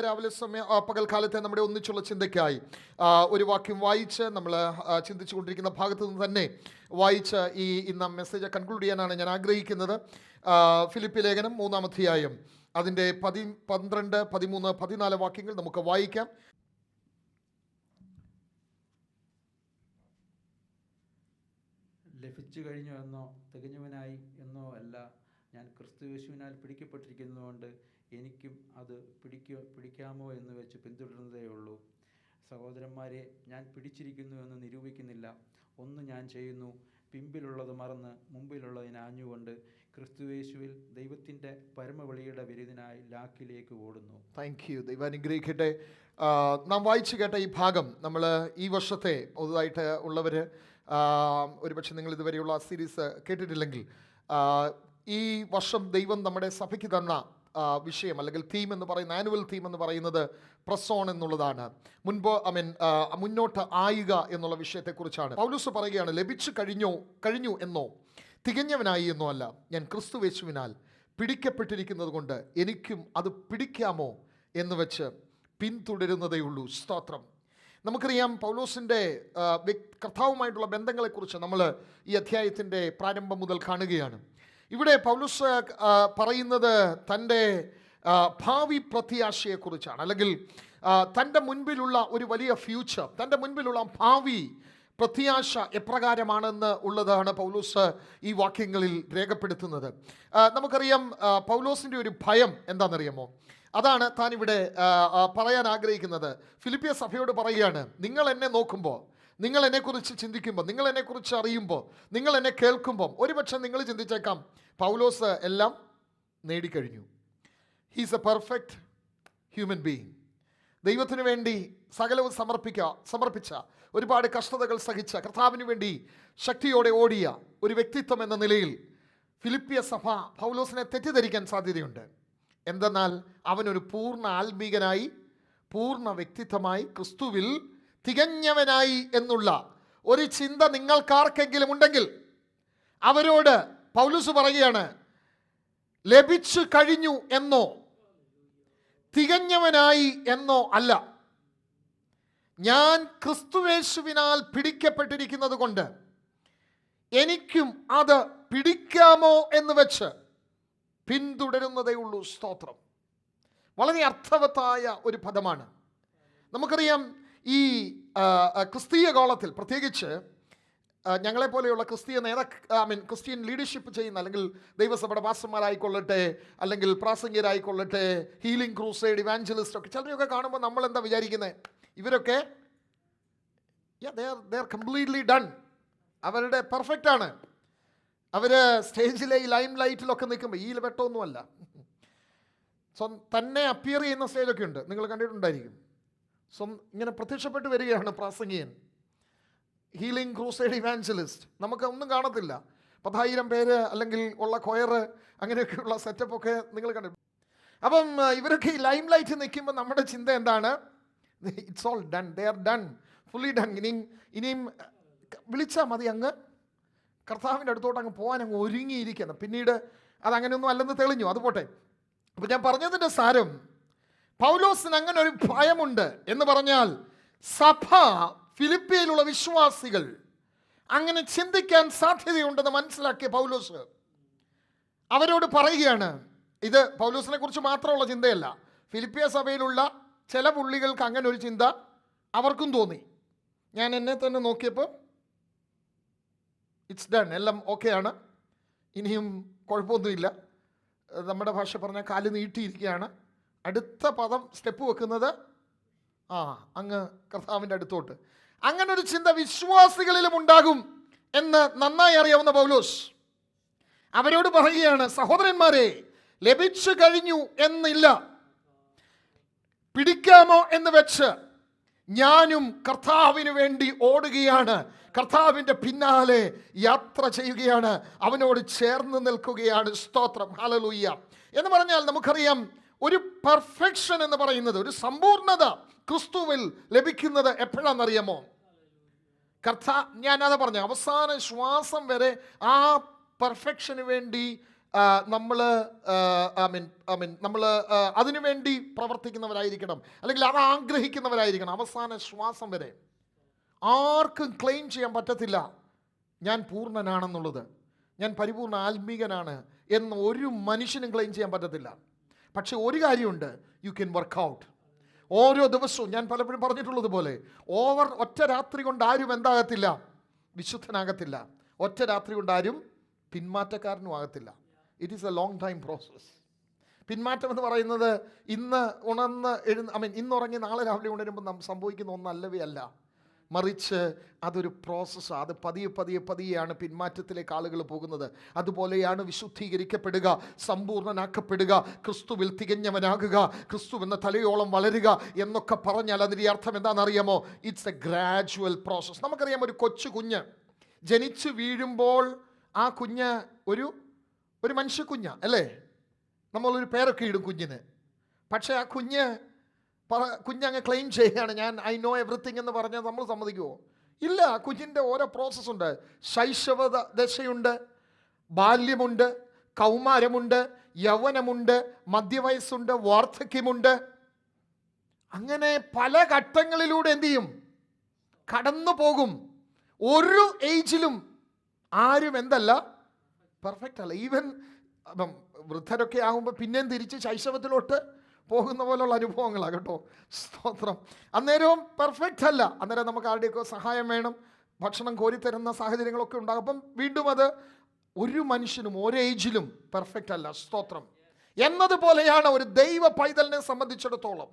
രാവിലെ പകൽക്കാലത്തെ നമ്മുടെ ഒന്നിച്ചുള്ള ചിന്തയ്ക്കായി ഒരു വാക്യം വായിച്ച് നമ്മൾ ചിന്തിച്ചു കൊണ്ടിരിക്കുന്ന ഭാഗത്തു നിന്ന് തന്നെ വായിച്ച് ഇന്ന് മെസ്സേജ് കൺക്ലൂഡ് ചെയ്യാനാണ് ഞാൻ ആഗ്രഹിക്കുന്നത്. ഫിലിപ്പി ലേഖനം 3-ാം അധ്യായം അതിൻ്റെ 12, 13, 14 വാക്യങ്ങൾ നമുക്ക് വായിക്കാം. ലഭിച്ചു കഴിഞ്ഞു എന്നോ തികഞ്ഞവനായി എന്നോ അല്ല, ഞാൻ ക്രിസ്തുയേശുവിനാൽ പിടിക്കപ്പെട്ടിരിക്കുന്നതുകൊണ്ട് എനിക്കും അത് പിടിക്കാമോ എന്ന് വെച്ച് പിന്തുടരുന്നതേ ഉള്ളൂ. സഹോദരന്മാരെ, ഞാൻ പിടിച്ചിരിക്കുന്നു എന്ന് നിരൂപിക്കുന്നില്ല. ഒന്ന് ഞാൻ ചെയ്യുന്നു, പിമ്പിലുള്ളത് മറന്ന് മുമ്പിലുള്ളതിന് ആഞ്ഞുകൊണ്ട് ക്രിസ്തുയേശുവിൽ ദൈവത്തിൻ്റെ പരമവിളിയുടെ വിരുദിനായി ലാക്കിലേക്ക് ഓടുന്നു. Thank you. ദൈവം അനുഗ്രഹിക്കട്ടെ. നാം വായിച്ചു കേട്ട ഈ ഭാഗം നമ്മൾ ഈ വർഷത്തെ പുതുതായിട്ട് ഉള്ളവർ ഒരുപക്ഷെ നിങ്ങൾ ഇതുവരെയുള്ള സീരീസ് കേട്ടിട്ടില്ലെങ്കിൽ, ഈ വർഷം ദൈവം നമ്മുടെ സഭയ്ക്ക് തന്ന വിഷയം അല്ലെങ്കിൽ തീം എന്ന് പറയുന്ന ആനുവൽ തീം എന്ന് പറയുന്നത് പ്രസ് ഓൺ എന്നുള്ളതാണ്. മുന്നോട്ട് ആയുക എന്നുള്ള വിഷയത്തെക്കുറിച്ചാണ്. പൗലോസ് പറയുകയാണ്, ലഭിച്ചു കഴിഞ്ഞു എന്നോ തികഞ്ഞവനായി എന്നോ അല്ല, ഞാൻ ക്രിസ്തുയേശുവിനാൽ പിടിക്കപ്പെട്ടിരിക്കുന്നത് കൊണ്ട് എനിക്കും അത് പിടിക്കാമോ എന്ന് വെച്ച് പിന്തുടരുന്നതേ ഉള്ളൂ. സ്തോത്രം. നമുക്കറിയാം, പൗലോസിൻ്റെ കർത്താവുമായിട്ടുള്ള ബന്ധങ്ങളെക്കുറിച്ച് നമ്മൾ ഈ അധ്യായത്തിൻ്റെ പ്രാരംഭം മുതൽ കാണുകയാണ്. ഇവിടെ പൗലോസ് പറയുന്നത് തൻ്റെ ഭാവി പ്രത്യാശയെക്കുറിച്ചാണ്, അല്ലെങ്കിൽ തൻ്റെ മുൻപിലുള്ള ഒരു വലിയ ഫ്യൂച്ചർ, തൻ്റെ മുൻപിലുള്ള ഭാവി പ്രത്യാശ എപ്രകാരമാണെന്ന് ഉള്ളതാണ് പൗലോസ് ഈ വാക്യങ്ങളിൽ രേഖപ്പെടുത്തുന്നത്. നമുക്കറിയാം, പൗലോസിൻ്റെ ഒരു ഭയം എന്താണെന്നറിയാമോ? അതാണ് താനിവിടെ പറയാൻ ആഗ്രഹിക്കുന്നത്. ഫിലിപ്പിയ സഭയോട് പറയുകയാണ്, നിങ്ങൾ എന്നെ നോക്കുമ്പോൾ, നിങ്ങൾ എന്നെക്കുറിച്ച് ചിന്തിക്കുമ്പോൾ, നിങ്ങൾ എന്നെക്കുറിച്ച് അറിയുമ്പോൾ, നിങ്ങൾ എന്നെ കേൾക്കുമ്പോൾ ഒരുപക്ഷെ നിങ്ങൾ ചിന്തിച്ചേക്കാം, പൗലോസ് എല്ലാം നേടിക്കഴിഞ്ഞു. He's a perfect human being. ദൈവത്തിന് വേണ്ടി സകലവും സമർപ്പിച്ച, ഒരുപാട് കഷ്ടതകൾ സഹിച്ച, കർത്താവിന് വേണ്ടി ശക്തിയോടെ ഓടിയ ഒരു വ്യക്തിത്വം എന്ന നിലയിൽ ഫിലിപ്പിയ സഭ പൗലോസിനെ തെറ്റിദ്ധരിക്കാൻ സാധ്യതയുണ്ട്. എന്തെന്നാൽ അവനൊരു പൂർണ്ണ ആത്മീകനായി, പൂർണ്ണ വ്യക്തിത്വമായി, ക്രിസ്തുവിൽ തികഞ്ഞവനായി എന്നുള്ള ഒരു ചിന്ത നിങ്ങൾക്കാർക്കെങ്കിലും ഉണ്ടെങ്കിൽ അവരോട് പൗലോസ് പറയുകയാണ്, ലഭിച്ചു കഴിഞ്ഞു എന്നോ തികഞ്ഞവനായി എന്നോ അല്ല, ഞാൻ ക്രിസ്തുയേശുവിനാൽ പിടിക്കപ്പെട്ടിരിക്കുന്നത് കൊണ്ട് എനിക്കും അത് പിടിക്കാമോ എന്ന് വെച്ച് പിന്തുടരുന്നതേ ഉള്ളൂ. സ്തോത്രം. വളരെ അർത്ഥവത്തായ ഒരു പദമാണ്. നമുക്കറിയാം, ഈ ക്രിസ്തീയ ഗോളത്തിൽ പ്രത്യേകിച്ച് ഞങ്ങളെപ്പോലെയുള്ള ക്രിസ്ത്യൻ ലീഡർഷിപ്പ് ചെയ്യുന്ന, അല്ലെങ്കിൽ ദൈവസഭയുടെ പാസ്റ്റർമാരായിക്കൊള്ളട്ടെ, അല്ലെങ്കിൽ പ്രാസംഗികരായിക്കൊള്ളട്ടെ, ഹീലിംഗ് ക്രൂസൈഡ് ഇവാഞ്ചലിസ്റ്റ് ഒക്കെ ചിലരെയൊക്കെ കാണുമ്പോൾ നമ്മൾ എന്താ വിചാരിക്കുന്നത്? ഇവരൊക്കെ they are completely done. അവരുടെ പെർഫെക്റ്റാണ്. അവർ സ്റ്റേജിലെ ഈ ലൈം ലൈറ്റിലൊക്കെ നിൽക്കുമ്പോൾ ഈ വെട്ടമൊന്നുമല്ല, തന്നെ അപ്പിയർ ചെയ്യുന്ന സ്റ്റേജൊക്കെ ഉണ്ട്, നിങ്ങൾ കണ്ടിട്ടുണ്ടായിരിക്കും. ഇങ്ങനെ പ്രത്യക്ഷപ്പെട്ട് വരികയാണ് പ്രാസംഗികൻ, ഹീലിംഗ് ക്രൂസൈഡ് ഇവാഞ്ചലിസ്റ്റ്. നമുക്ക് ഒന്നും കാണത്തില്ല, 10,000 പേര് അല്ലെങ്കിൽ ഉള്ള കൊയർ, അങ്ങനെയൊക്കെയുള്ള സെറ്റപ്പൊക്കെ നിങ്ങൾ കണ്ടിട്ടുണ്ട്. അപ്പം ഇവരൊക്കെ ഈ ലൈം ലൈറ്റ് നിൽക്കുമ്പോൾ നമ്മുടെ ചിന്ത എന്താണ്? It's all done, they are done, fully done. ഇനിയും വിളിച്ചാൽ മതി, അങ്ങ് കർത്താവിൻ്റെ അടുത്തോട്ട് അങ്ങ് പോകാൻ അങ്ങ് ഒരുങ്ങിയിരിക്കണം. പിന്നീട് അതങ്ങനെയൊന്നും അല്ലെന്ന് തെളിഞ്ഞു, അത് പോട്ടെ. അപ്പം ഞാൻ പറഞ്ഞതിൻ്റെ സാരം, പൗലോസിന് അങ്ങനെ ഒരു ഭയമുണ്ട് എന്ന് പറഞ്ഞാൽ സഭ, ഫിലിപ്പിയിലുള്ള വിശ്വാസികൾ അങ്ങനെ ചിന്തിക്കാൻ സാധ്യതയുണ്ടെന്ന് മനസ്സിലാക്കിയ പൗലോസ് അവരോട് പറയുകയാണ്. ഇത് പൗലോസിനെ കുറിച്ച് മാത്രമുള്ള ചിന്തയല്ല, ഫിലിപ്പിയ സഭയിലുള്ള ചില പുള്ളികൾക്ക് അങ്ങനെ ഒരു ചിന്ത അവർക്കും തോന്നി. ഞാൻ എന്നെ തന്നെ നോക്കിയപ്പോൾ ഇറ്റ്സ് ഡൺ, എല്ലാം ഓക്കെയാണ്, ഇനിയും കുഴപ്പമൊന്നുമില്ല. നമ്മുടെ ഭാഷ പറഞ്ഞാൽ കാല് നീട്ടിയിരിക്കുകയാണ്. അടുത്ത പദം സ്റ്റെപ്പ് വെക്കുന്നത് അങ്ങ് കർത്താവിൻ്റെ അടുത്തോട്ട്. അങ്ങനെ ഒരു ചിന്ത വിശ്വാസികളിലും ഉണ്ടാകും എന്ന് നന്നായി അറിയാവുന്ന പൗലോസ് അവരോട് പറയുകയാണ്, സഹോദരന്മാരെ, ലഭിച്ചു കഴിഞ്ഞു എന്നില്ല, പിടിക്കാമോ എന്ന് വെച്ച് ഞാനും കർത്താവിന് വേണ്ടി ഓടുകയാണ്, കർത്താവിൻ്റെ പിന്നാലെ യാത്ര ചെയ്യുകയാണ്, അവനോട് ചേർന്ന് നിൽക്കുകയാണ്. സ്തോത്രം. ഹല്ലേലൂയ. എന്ന് പറഞ്ഞാൽ നമുക്കറിയാം, ഒരു പെർഫെക്ഷൻ എന്ന് പറയുന്നത്, ഒരു സമ്പൂർണ്ണത ക്രിസ്തുവിൽ ലഭിക്കുന്നത് എപ്പോഴാണെന്നറിയാമോ? ഞാനത് പറഞ്ഞു, അവസാന ശ്വാസം വരെ ആ പെർഫെക്ഷന് വേണ്ടി നമ്മൾ നമ്മൾ അതിനുവേണ്ടി പ്രവർത്തിക്കുന്നവരായിരിക്കണം, അല്ലെങ്കിൽ അത് ആഗ്രഹിക്കുന്നവരായിരിക്കണം അവസാന ശ്വാസം വരെ. ആർക്കും ക്ലെയിം ചെയ്യാൻ പറ്റത്തില്ല ഞാൻ പൂർണ്ണനാണെന്നുള്ളത്, ഞാൻ പരിപൂർണ്ണ ആത്മീകനാണ് എന്ന് ഒരു മനുഷ്യനും ക്ലെയിം ചെയ്യാൻ പറ്റത്തില്ല. പക്ഷെ ഒരു കാര്യമുണ്ട്, യു ക്യാൻ വർക്ക് ഔട്ട്. ഓരോ ദിവസവും ഞാൻ പലപ്പോഴും പറഞ്ഞിട്ടുള്ളത് പോലെ ഒറ്റ രാത്രി കൊണ്ട് ആരും എന്താകത്തില്ല, വിശുദ്ധനാകത്തില്ല. ഒറ്റ രാത്രി കൊണ്ട് ആരും പിന്മാറ്റക്കാരനും ആകത്തില്ല. It is a long time process. പിന്മാറ്റം എന്ന് പറയുന്നത് ഇന്ന് ഇന്നുറങ്ങി നാളെ രാവിലെ ഉണരുമ്പോൾ സംഭവിക്കുന്ന ഒന്നല്ലവേ അല്ല, മറിച്ച് അതൊരു പ്രോസസ്സാണ്. അത് പതിയെയാണ് പിന്മാറ്റത്തിലേക്ക് ആളുകൾ പോകുന്നത്. അതുപോലെയാണ് വിശുദ്ധീകരിക്കപ്പെടുക, സമ്പൂർണ്ണനാക്കപ്പെടുക, ക്രിസ്തുവിൽ തികഞ്ഞവനാകുക, ക്രിസ്തു എന്ന തലയോളം വളരുക എന്നൊക്കെ പറഞ്ഞാൽ അതിൻ്റെ അർത്ഥം എന്താണെന്നറിയാമോ? It's A gradual process. നമുക്കറിയാം, ഒരു കൊച്ചു കുഞ്ഞ് ജനിച്ചു വീഴുമ്പോൾ ആ കുഞ്ഞ് ഒരു മനുഷ്യക്കുഞ്ഞ അല്ലേ? നമ്മളൊരു പേരൊക്കെ ഇടും കുഞ്ഞിന്. പക്ഷേ ആ കുഞ്ഞങ്ങ് ക്ലെയിം ചെയ്യുകയാണ്, ഞാൻ ഐ നോ എവറിത്തിങ് എന്ന് പറഞ്ഞാൽ നമ്മൾ സമ്മതിക്കുമോ? ഇല്ല. കുഞ്ഞിൻ്റെ ഓരോ പ്രോസസ്സുണ്ട്. ശൈശവ ദശയുണ്ട്, ബാല്യമുണ്ട്, കൗമാരമുണ്ട്, യൗവനമുണ്ട്, മധ്യവയസ്സുണ്ട്, വാർദ്ധക്യമുണ്ട്. അങ്ങനെ പല ഘട്ടങ്ങളിലൂടെ എന്തു ചെയ്യും? കടന്നു പോകും. ഒരു ഏജിലും ആരും പെർഫെക്റ്റ് അല്ല. ഈവൻ വൃദ്ധരൊക്കെ ആകുമ്പോൾ പിന്നെയും തിരിച്ച് ശൈശവത്തിലോട്ട് പോകുന്ന പോലുള്ള അനുഭവങ്ങളാണ് കേട്ടോ. സ്തോത്രം. അന്നേരവും പെർഫെക്റ്റ് അല്ല. അന്നേരം നമുക്ക് ആരുടെയൊക്കെ സഹായം വേണം, ഭക്ഷണം കോരിത്തരുന്ന സാഹചര്യങ്ങളൊക്കെ ഉണ്ടാകും. അപ്പം വീണ്ടും അത് ഒരു മനുഷ്യനും ഒരു ഏജിലും പെർഫെക്റ്റ് അല്ല. സ്തോത്രം. എന്നതുപോലെയാണ് ഒരു ദൈവ പൈതലിനെ സംബന്ധിച്ചിടത്തോളം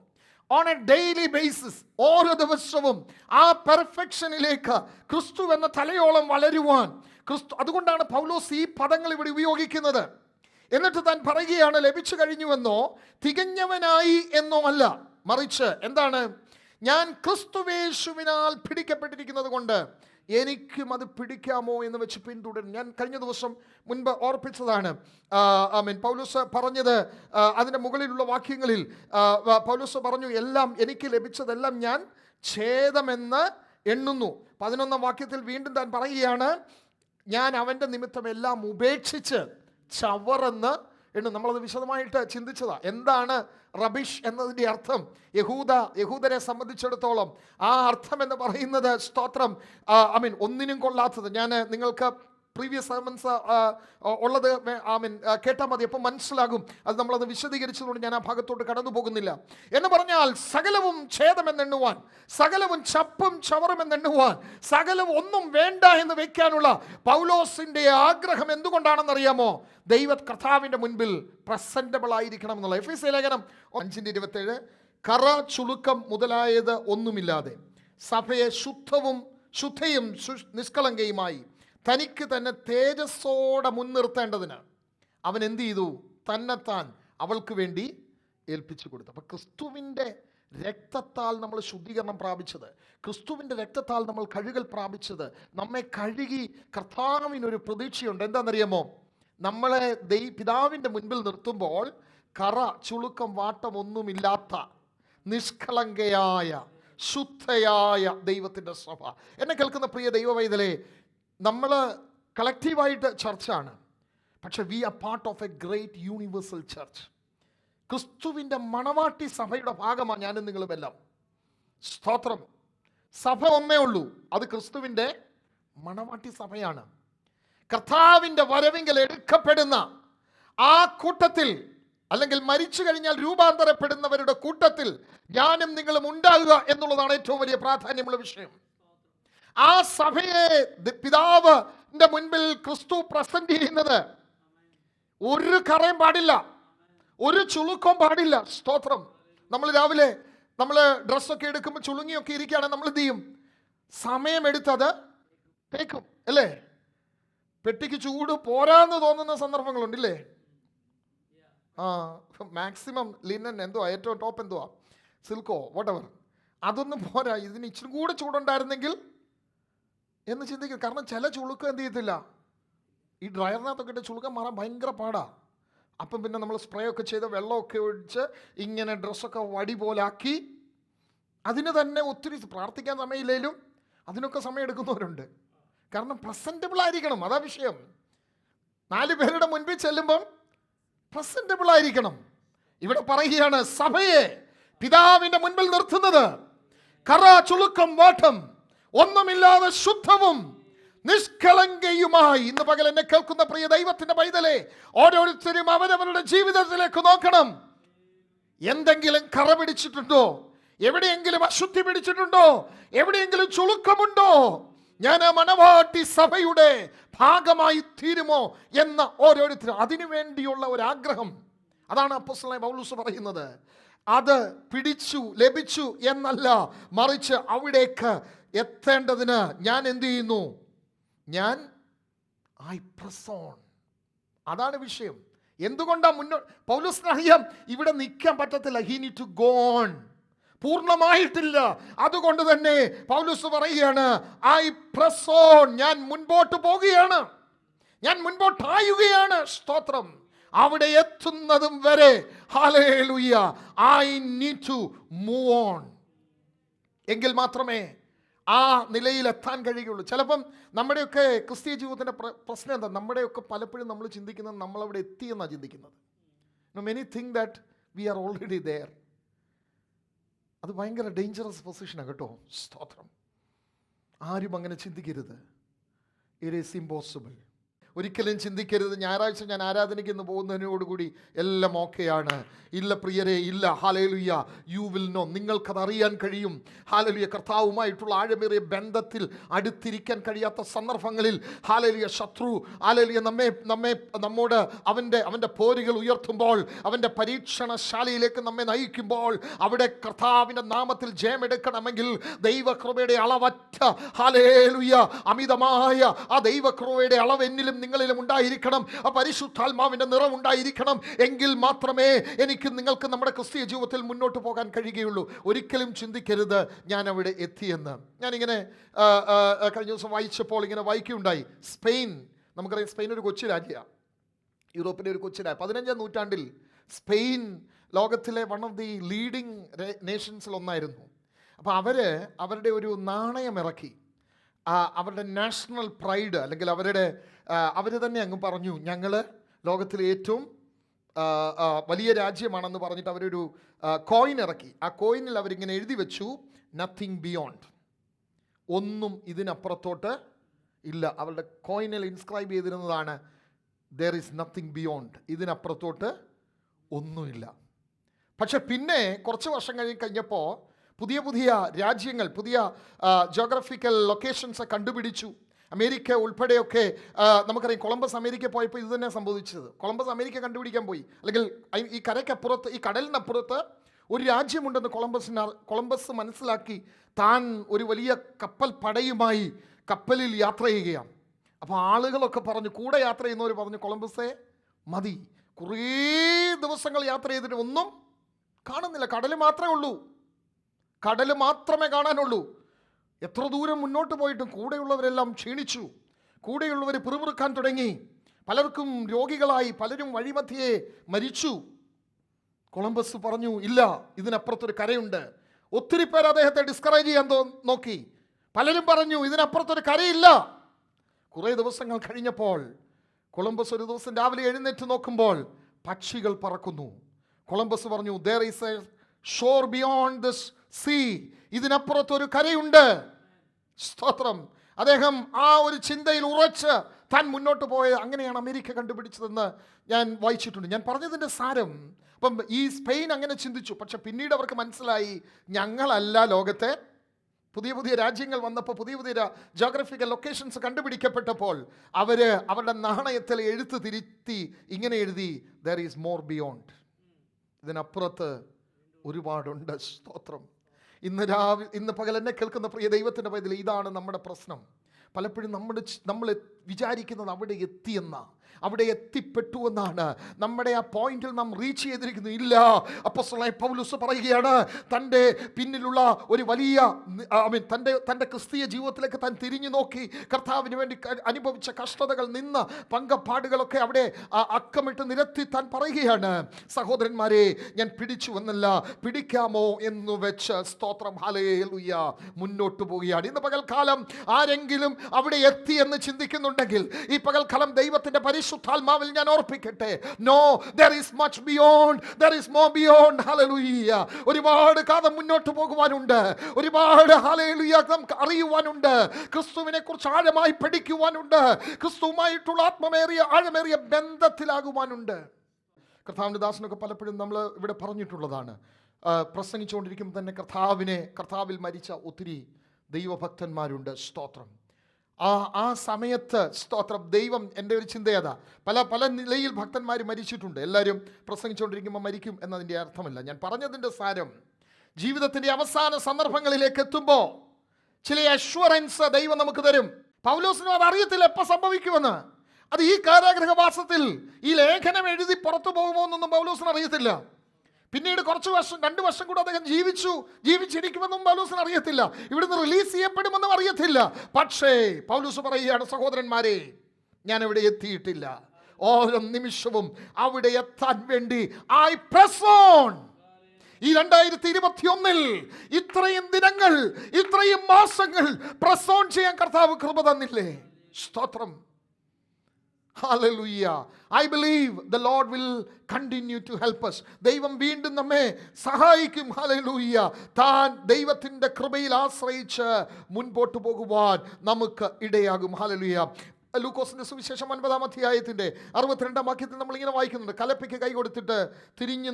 ഓൺ എ ഡെയിലി ബേസിസ് ഓരോ ദിവസവും ആ പെർഫെക്ഷനിലേക്ക് ക്രിസ്തു എന്ന തലയോളം വളരുവാൻ അതുകൊണ്ടാണ് പൗലോസ് ഈ പദങ്ങൾ ഇവിടെ ഉപയോഗിക്കുന്നത്. എന്നിട്ട് താൻ പറയുകയാണ്, ലഭിച്ചു കഴിഞ്ഞുവെന്നോ തികഞ്ഞവനായി എന്നോ അല്ല, മറിച്ച് എന്താണ്? ഞാൻ ക്രിസ്തുവേശുവിനാൽ പിടിക്കപ്പെട്ടിരിക്കുന്നത് കൊണ്ട് എനിക്കും അത് പിടിക്കാമോ എന്ന് വെച്ച് പിന്തുടരും. ഞാൻ കഴിഞ്ഞ ദിവസം മുൻപ് ഓർപ്പിച്ചതാണ്. പൗലോസ് പറഞ്ഞത് അതിൻ്റെ മുകളിലുള്ള വാക്യങ്ങളിൽ പൗലോസ് പറഞ്ഞു, എല്ലാം എനിക്ക് ലഭിച്ചതെല്ലാം ഞാൻ ഛേദമെന്ന് എണ്ണുന്നു. 11-ാം വാക്യത്തിൽ വീണ്ടും താൻ പറയുകയാണ്, ഞാൻ അവൻ്റെ നിമിത്തം എല്ലാം ഉപേക്ഷിച്ച് ചവറെന്ന് എണ്ണും. നമ്മളത് വിശദമായിട്ട് ചിന്തിച്ചതാ. എന്താണ് റബിഷ് എന്നതിൻ്റെ അർത്ഥം? യഹൂദരെ സംബന്ധിച്ചിടത്തോളം ആ അർത്ഥം എന്ന് പറയുന്നത്, സ്തോത്രം, ഒന്നിനും കൊള്ളാത്തത്. ഞാൻ നിങ്ങൾക്ക് പ്രീവിയസ് സെർമൻസ് ഉള്ളത് കേട്ടാൽ മതി, അപ്പം മനസ്സിലാകും. അത് നമ്മളത് വിശദീകരിച്ചതുകൊണ്ട് ഞാൻ ആ ഭാഗത്തോട്ട് കടന്നു പോകുന്നില്ല. എന്ന് പറഞ്ഞാൽ സകലവും ഛേദമെന്നെണ്ണുവാൻ, സകലവും ചപ്പും ചവറുമെന്നെണ്ണുവാൻ, സകലവും ഒന്നും വേണ്ട എന്ന് വെക്കാനുള്ള പൗലോസിൻ്റെ ആഗ്രഹം എന്തുകൊണ്ടാണെന്നറിയാമോ? കർത്താവിൻ്റെ മുൻപിൽ പ്രസന്റബിൾ ആയിരിക്കണം എന്നുള്ള. എഫെസ്യ ലേഖനം 5:27, കറ ചുളുക്കം മുതലായത് ഒന്നുമില്ലാതെ സഭയെ ശുദ്ധയും നിഷ്കളങ്കയുമായി തനിക്ക് തന്നെ തേജസ്സോടെ മുൻനിർത്തേണ്ടതിന് അവൻ എന്ത് ചെയ്തു? തന്നെത്താൻ അവൾക്ക് വേണ്ടി ഏൽപ്പിച്ചു കൊടുത്തു. അപ്പം ക്രിസ്തുവിൻ്റെ രക്തത്താൽ നമ്മൾ ശുദ്ധീകരണം പ്രാപിച്ചത്, ക്രിസ്തുവിൻ്റെ രക്തത്താൽ നമ്മൾ കഴുകൽ പ്രാപിച്ചത്, നമ്മെ കഴുകി കർത്താവിനൊരു പ്രതീക്ഷയുണ്ട്. എന്താണെന്നറിയാമോ? നമ്മളെ പിതാവിൻ്റെ മുൻപിൽ നിർത്തുമ്പോൾ കറ ചുളുക്കം വാട്ടം ഒന്നുമില്ലാത്ത നിഷ്കളങ്കയായ ശുദ്ധയായ ദൈവത്തിൻ്റെ സഭ. എന്നെ കേൾക്കുന്ന പ്രിയ ദൈവവൈതലേ, നമ്മൾ കളക്റ്റീവായിട്ട് ചർച്ചാണ്, പക്ഷെ we are part of a great universal church. ക്രിസ്തുവിൻ്റെ മണവാട്ടി സഭയുടെ ഭാഗമാണ് ഞാനും നിങ്ങളുമെല്ലാം. സ്തോത്രം. സഭ ഒന്നേ ഉള്ളൂ, അത് ക്രിസ്തുവിൻ്റെ മണവാട്ടി സഭയാണ്. കർത്താവിൻ്റെ വരവിങ്കൽ എടുക്കപ്പെടുന്ന ആ കൂട്ടത്തിൽ, അല്ലെങ്കിൽ മരിച്ചു കഴിഞ്ഞാൽ രൂപാന്തരപ്പെടുന്നവരുടെ കൂട്ടത്തിൽ ഞാനും നിങ്ങളും ഉണ്ടാകുക എന്നുള്ളതാണ് ഏറ്റവും വലിയ പ്രാധാന്യമുള്ള വിഷയം. ആ സഭയെ പിതാവിന്റെ മുൻപിൽ ക്രിസ്തു പ്രസന്റ് ചെയ്യുന്നത് ഒരു കറയും പാടില്ല, ഒരു ചുളുക്കവും പാടില്ല. സ്തോത്രം. നമ്മൾ രാവിലെ ഡ്രസ്സൊക്കെ എടുക്കുമ്പോൾ ചുളുങ്ങിയൊക്കെ ഇരിക്കുകയാണെങ്കിൽ നമ്മൾ എന്ത് ചെയ്യും? സമയമെടുത്തത് തേക്കും അല്ലേ? പെട്ടിക്ക് ചൂട് പോരാന്ന് തോന്നുന്ന സന്ദർഭങ്ങളുണ്ടല്ലേ? മാക്സിമം ലിനൻ എന്തുവാ, ഏറ്റവും ടോപ്പ് എന്തുവാ, സിൽക്കോ വോട്ടെവർ, അതൊന്നും പോരാ, ഇതിന് ഇച്ചിരി കൂടെ ചൂടുണ്ടായിരുന്നെങ്കിൽ എന്ന് ചിന്തിക്കും. കാരണം ചില ചുളുക്കം എന്ത് ചെയ്യത്തില്ല, ഈ ഡ്രയറിനകത്തൊക്കെ ഇട്ട് ചുളുക്കം മാറാൻ ഭയങ്കര പാടാ. അപ്പം പിന്നെ നമ്മൾ സ്പ്രേ ഒക്കെ ചെയ്ത് വെള്ളമൊക്കെ ഒഴിച്ച് ഇങ്ങനെ ഡ്രസ്സൊക്കെ വടി പോലാക്കി, അതിന് തന്നെ ഒത്തിരി പ്രാർത്ഥിക്കാൻ സമയമില്ലേലും അതിനൊക്കെ സമയം എടുക്കുന്നവരുണ്ട്. കാരണം പ്രസൻറ്റബിൾ ആയിരിക്കണം, അതാ വിഷയം. 4 പേരുടെ മുൻപിൽ ചെല്ലുമ്പം പ്രസന്റബിൾ ആയിരിക്കണം. ഇവിടെ പറയുകയാണ് സഭയെ പിതാവിന്റെ മുൻപിൽ നിർത്തുന്നത് കറ ചുളുക്കം വാട്ടം ഒന്നുമില്ലാതെ ശുദ്ധവും നിഷ്കളങ്കയുമായി. ഇന്ന് പകൽ എന്നെ കേൾക്കുന്ന പ്രിയ ദൈവത്തിന്റെ പൈതലേ, ഓരോരുത്തരും അവരവരുടെ ജീവിതത്തിലേക്ക് നോക്കണം. എന്തെങ്കിലും കറ പിടിച്ചിട്ടുണ്ടോ? എവിടെയെങ്കിലും അശുദ്ധി പിടിച്ചിട്ടുണ്ടോ? എവിടെയെങ്കിലും ചുളുക്കമുണ്ടോ? ഞാൻ ആ മണവാട്ടി സഭയുടെ ഭാഗമായി തീരുമോ എന്ന ഓരോരുത്തരും അതിനു വേണ്ടിയുള്ള ഒരാഗ്രഹം. അതാണ് അപ്പോസ്തലനായ പൗലോസ് പറയുന്നത്. അത് പിടിച്ചു ലഭിച്ചു എന്നല്ല, മറിച്ച് അവിടേക്ക് എത്തേണ്ടതിന് ഞാൻ എന്ത് ചെയ്യുന്നു? ഞാൻ ഐ പ്രസ് ഓൺ. അതാണ് വിഷയം. എന്തുകൊണ്ടാ പൗലോസിന് അറിയാം ഇവിടെ നിൽക്കാൻ പറ്റത്തില്ല. He need to go on. പൂർണ്ണമായിട്ടില്ല. അതുകൊണ്ട് തന്നെ പൗലോസ് പറയുകയാണ് ഐ പ്രസ് ഓൺ. ഞാൻ മുൻപോട്ട് പോകുകയാണ്, ഞാൻ മുൻപോട്ടായുകയാണ്. സ്തോത്രം. അവിടെ എത്തുന്നതും വരെ ഹല്ലേലൂയ I need to move on. എങ്കിൽ മാത്രമേ ആ നിലയിൽ എത്താൻ കഴിയുള്ളൂ. ചിലപ്പം നമ്മുടെയൊക്കെ ക്രിസ്തീയ ജീവിതത്തിൻ്റെ പ്രശ്നം എന്താ? നമ്മുടെയൊക്കെ പലപ്പോഴും നമ്മൾ ചിന്തിക്കുന്നത് നമ്മളവിടെ എത്തിയെന്നാണ് ചിന്തിക്കുന്നത്. Many think that we are already there. അത് ഭയങ്കര ഡേഞ്ചറസ് പൊസിഷനാണ് കേട്ടോ. സ്തോത്രം. ആരും അങ്ങനെ ചിന്തിക്കരുത്. It is impossible. ഒരിക്കലും ചിന്തിക്കരുത് ഞായറാഴ്ച ഞാൻ ആരാധനയ്ക്ക് ഇന്ന് പോകുന്നതിനോടുകൂടി എല്ലാം ഓക്കെയാണ്. ഇല്ല പ്രിയരെ, ഇല്ല. ഹല്ലേലൂയ. You will know. നിങ്ങൾക്കത് അറിയാൻ കഴിയും. ഹല്ലേലൂയ. കർത്താവുമായിട്ടുള്ള ആഴമേറിയ ബന്ധത്തിൽ അടുത്തിരിക്കാൻ കഴിയാത്ത സന്ദർഭങ്ങളിൽ ഹല്ലേലൂയ ശത്രു ഹല്ലേലൂയ നമ്മോട് അവൻ്റെ പോരുകൾ ഉയർത്തുമ്പോൾ, അവൻ്റെ പരീക്ഷണശാലയിലേക്ക് നമ്മെ നയിക്കുമ്പോൾ, അവിടെ കർത്താവിൻ്റെ നാമത്തിൽ ജയമെടുക്കണമെങ്കിൽ ദൈവകൃപയുടെ അളവറ്റ ഹല്ലേലൂയ അമിതമായ ആ ദൈവകൃപയുടെ അളവ് എന്നിലും നിങ്ങളിലും ഉണ്ടായിരിക്കണം. ആ പരിശുദ്ധാത്മാവിൻ്റെ നിറം ഉണ്ടായിരിക്കണം. എങ്കിൽ മാത്രമേ എനിക്ക് നിങ്ങൾക്ക് നമ്മുടെ ക്രിസ്തീയ ജീവിതത്തിൽ മുന്നോട്ട് പോകാൻ കഴിയുകയുള്ളൂ. ഒരിക്കലും ചിന്തിക്കരുത് ഞാൻ അവിടെ എത്തിയെന്ന്. ഞാനിങ്ങനെ കഴിഞ്ഞ ദിവസം വായിച്ചപ്പോൾ ഇങ്ങനെ വായിക്കുകയുണ്ടായി. സ്പെയിൻ, നമുക്കറിയാം സ്പെയിൻ ഒരു കൊച്ചു രാജ്യമാണ്, യൂറോപ്പിൻ്റെ ഒരു കൊച്ചു രാജ്യം. 15ാം നൂറ്റാണ്ടിൽ സ്പെയിൻ ലോകത്തിലെ വൺ ഓഫ് ദി ലീഡിങ് നേഷൻസിൽ ഒന്നായിരുന്നു. അപ്പോൾ അവരുടെ ഒരു നാണയം ഇറക്കി. അവരുടെ നാഷണൽ പ്രൈഡ് അല്ലെങ്കിൽ അവർ തന്നെ അങ്ങ് പറഞ്ഞു ഞങ്ങൾ ലോകത്തിലെ ഏറ്റവും വലിയ രാജ്യമാണെന്ന് പറഞ്ഞിട്ട് അവരൊരു കോയിൻ ഇറക്കി. ആ കോയിനിൽ അവരിങ്ങനെ എഴുതി വെച്ചു നത്തിങ് ബിയോണ്ട്. ഒന്നും ഇതിനപ്പുറത്തോട്ട് ഇല്ല. അവരുടെ കോയിനിൽ ഇൻസ്ക്രൈബ് ചെയ്തിരുന്നതാണ് ദർ ഈസ് നത്തിങ് ബിയോണ്ട്. ഇതിനപ്പുറത്തോട്ട് ഒന്നുമില്ല. പക്ഷെ പിന്നെ കുറച്ച് വർഷം കഴിഞ്ഞപ്പോൾ പുതിയ രാജ്യങ്ങൾ, പുതിയ ജോഗ്രഫിക്കൽ ലൊക്കേഷൻസ് കണ്ടുപിടിച്ചു. അമേരിക്ക ഉൾപ്പെടെയൊക്കെ നമുക്കറിയാം. കൊളംബസ് അമേരിക്ക പോയപ്പോൾ ഇത് തന്നെ സംഭവിച്ചത്. കൊളംബസ് അമേരിക്ക കണ്ടുപിടിക്കാൻ പോയി. അല്ലെങ്കിൽ ഈ കരയ്ക്കപ്പുറത്ത്, ഈ കടലിനപ്പുറത്ത് ഒരു രാജ്യമുണ്ടെന്ന് കൊളംബസ് മനസ്സിലാക്കി. താൻ ഒരു വലിയ കപ്പൽ പടയുമായി കപ്പലിൽ യാത്ര ചെയ്യുകയാണ്. അപ്പോൾ ആളുകളൊക്കെ പറഞ്ഞു, കൂടെ യാത്ര ചെയ്യുന്നവർ പറഞ്ഞു കൊളംബസേ മതി, കുറേ ദിവസങ്ങൾ യാത്ര ചെയ്തിട്ട് ഒന്നും കാണുന്നില്ല, കടൽ മാത്രമേ ഉള്ളൂ, കടൽ മാത്രമേ കാണാനുള്ളൂ. എത്ര ദൂരം മുന്നോട്ട് പോയിട്ടും കൂടെയുള്ളവരെല്ലാം ക്ഷീണിച്ചു. കൂടെയുള്ളവർ പിറുപിറുക്കാൻ തുടങ്ങി. പലർക്കും രോഗികളായി, പലരും വഴിമധ്യേ മരിച്ചു. കൊളംബസ് പറഞ്ഞു ഇല്ല, ഇതിനപ്പുറത്തൊരു കരയുണ്ട്. ഒത്തിരി പേർ അദ്ദേഹത്തെ ഡിസ്കറേജ് ചെയ്യാൻ നോക്കി. പലരും പറഞ്ഞു ഇതിനപ്പുറത്തൊരു കരയില്ല. കുറേ ദിവസങ്ങൾ കഴിഞ്ഞപ്പോൾ കൊളംബസ് ഒരു ദിവസം രാവിലെ എഴുന്നേറ്റ് നോക്കുമ്പോൾ പക്ഷികൾ പറക്കുന്നു. കൊളംബസ് പറഞ്ഞു there is a shore beyond this sea. ഇതിനപ്പുറത്തൊരു കരയുണ്ട്. സ്തോത്രം. അദ്ദേഹം ആ ഒരു ചിന്തയിൽ ഉറച്ച് താൻ മുന്നോട്ട് പോയത്. അങ്ങനെയാണ് അമേരിക്ക കണ്ടുപിടിച്ചതെന്ന് ഞാൻ വായിച്ചിട്ടുണ്ട്. ഞാൻ പറഞ്ഞതിൻ്റെ സാരം, അപ്പം ഈ സ്പെയിൻ അങ്ങനെ ചിന്തിച്ചു. പക്ഷെ പിന്നീട് അവർക്ക് മനസ്സിലായി ഞങ്ങളല്ല ലോകത്തെ. പുതിയ രാജ്യങ്ങൾ വന്നപ്പോൾ, പുതിയ ജോഗ്രഫിക്കൽ ലൊക്കേഷൻസ് കണ്ടുപിടിക്കപ്പെട്ടപ്പോൾ അവരുടെ നാണയത്തിൽ എഴുത്ത് തിരുത്തി ഇങ്ങനെ എഴുതി there is more beyond. ഇതിനപ്പുറത്ത് ഒരുപാടുണ്ട്. സ്തോത്രം. ഇന്ന് പകൽ എന്നെ കേൾക്കുന്ന പ്രിയ ദൈവത്തിൻ്റെ പൈതൽ, ഇതാണ് നമ്മുടെ പ്രശ്നം. പലപ്പോഴും നമ്മൾ വിചാരിക്കുന്നത് അവിടെ എത്തിയെന്ന, അവിടെ എത്തിപ്പെട്ടു എന്നാണ്. നമ്മുടെ ആ പോയിന്റിൽ നാം റീച്ച് ചെയ്തിരിക്കുന്നു. ഇല്ല. അപ്പോസ്തലനായ പൗലോസ് പറയുകയാണ് തൻ്റെ പിന്നിലുള്ള ഒരു വലിയ തൻ്റെ ക്രിസ്തീയ ജീവിതത്തിലേക്ക് താൻ തിരിഞ്ഞു നോക്കി. കർത്താവിന് വേണ്ടി അനുഭവിച്ച കഷ്ടതകൾ, നിന്ന് പങ്കപ്പാടുകളൊക്കെ അവിടെ അക്കമിട്ട് നിരത്തി താൻ പറയുകയാണ്, സഹോദരന്മാരെ ഞാൻ പിടിച്ചു എന്നല്ല, പിടിക്കാമോ എന്ന് വെച്ച് സ്തോത്രം ഹല്ലേലൂയ മുന്നോട്ട് പോവുകയാണ്. ഇന്ന് പകൽക്കാലം ആരെങ്കിലും അവിടെ എത്തി എന്ന് ചിന്തിക്കുന്നുണ്ടെങ്കിൽ, ഈ പകൽക്കാലം ദൈവത്തിൻ്റെ പരിശുദ്ധാത്മാവിൽ ഞാൻ ഓർപ്പിക്കട്ടെ, no, there is much beyond, there is more beyond. Hallelujah. ഒരുപാട് കാലം മുന്നോട്ട് പോകുവാനുണ്ട്, ഒരുപാട് ഹല്ലേലൂയ നമുക്ക് അറിയുവാനുണ്ട്, ക്രിസ്തുവിനെ കുറിച്ച് ആഴമായി പഠിക്കുവാനുണ്ട്, ക്രിസ്തുവുമായിട്ടുള്ള ആഴമേറിയ ബന്ധത്തിലാകുവാനുണ്ട്. കർത്താവിൻ്റെ ദാസനൊക്കെ പലപ്പോഴും നമ്മൾ ഇവിടെ പറഞ്ഞിട്ടുള്ളതാണ്. പ്രസംഗിച്ചുകൊണ്ടിരിക്കുമ്പോൾ തന്നെ കർത്താവിൽ മരിച്ച ഒത്തിരി ദൈവഭക്തന്മാരുണ്ട്. സ്തോത്രം. ആ സമയത്ത് സ്തോത്രം, ദൈവം, എൻ്റെ ഒരു ചിന്തയതാ, പല നിലയിൽ ഭക്തന്മാർ മരിച്ചിട്ടുണ്ട്. എല്ലാവരും പ്രസംഗിച്ചുകൊണ്ടിരിക്കുമ്പോൾ മരിക്കും എന്നതിൻ്റെ അർത്ഥമല്ല. ഞാൻ പറഞ്ഞതിൻ്റെ സാരം, ജീവിതത്തിൻ്റെ അവസാന സന്ദർഭങ്ങളിലേക്ക് എത്തുമ്പോൾ ചില അഷ്വറൻസ് ദൈവം നമുക്ക് തരും. പൗലോസിനും അത് അറിയത്തില്ല എപ്പോൾ സംഭവിക്കുമെന്ന്. അത് ഈ കാരാഗൃഹവാസത്തിൽ ഈ ലേഖനം എഴുതി പുറത്തു പോകുമോ എന്നൊന്നും പൗലോസിന് അറിയത്തില്ല. പിന്നീട് 2 വർഷം കൂടെ അദ്ദേഹം ജീവിച്ചിരിക്കുമെന്നും പൗലോസിന് അറിയത്തില്ല. ഇവിടുന്ന് റിലീസ് ചെയ്യപ്പെടുമെന്നും അറിയത്തില്ല. പക്ഷേ പൗലോസ് പറയുകയാണ്, സഹോദരന്മാരെ, ഞാൻ ഇവിടെ എത്തിയിട്ടില്ല. ഓരോ നിമിഷവും അവിടെ എത്താൻ വേണ്ടി ഐ പ്രസ് ഓൺ. ഈ 2021 ഇത്രയും ദിനങ്ങൾ, ഇത്രയും മാസങ്ങൾ പ്രസ് ഓൺ ചെയ്യാൻ കർത്താവ് കൃപ തന്നില്ലേ? സ്തോത്രം. Hallelujah. I believe the Lord will continue to help us. ദൈവം വീണ്ടും നമ്മെ സഹായിക്കും. ഹല്ലേലൂയ. താൻ ദൈവത്തിൻ്റെ കൃപയിൽ ആശ്രയിച്ച് മുൻപോട്ട് പോകുവാൻ നമുക്ക് ഇടയാകും. ഹല്ലേലൂയ. ലൂക്കോസിന്റെ സുവിശേഷം 9-ാം അധ്യായത്തിന്റെ 62-ാം വാക്യത്തിൽ നമ്മൾ ഇങ്ങനെ വായിക്കുന്നുണ്ട്, കലപ്പയ്ക്ക് കൈ കൊടുത്തിട്ട് തിരിഞ്ഞു